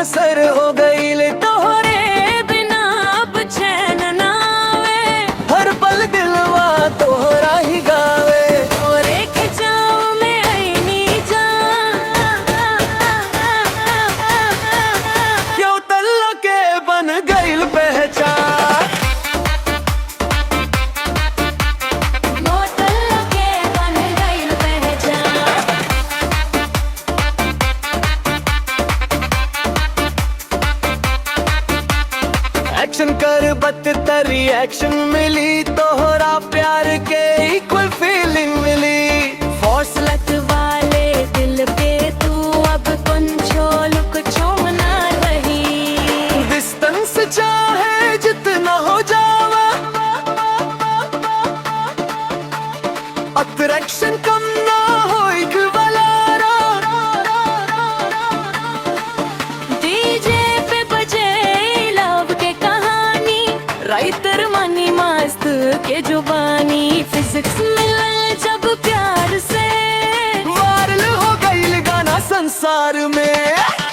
सर हो गई तोहरे बिना अब चैन ना आवे, हर पल दिलवा तोहरा ही गावे। तोरे खिंचाव में आईनी जान, क्यों तल्ला के बन गईल पहचान। एक्शन कर बदतर रिएक्शन मिली, तोहरा प्यार के इक्वल फीलिंग मिली। फौसलत वाले दिल पे तू अब कुंछो लुक छोड़ना रही। डिस्टेंस चाहे जितना हो जावा, अट्रैक्शन कम ना हो इक्वलारा। डीजे पे बजे राइटर मनी मस्त के जुबानी, फिजिक्स मिले जब प्यार से वायरल हो गई गाना संसार में।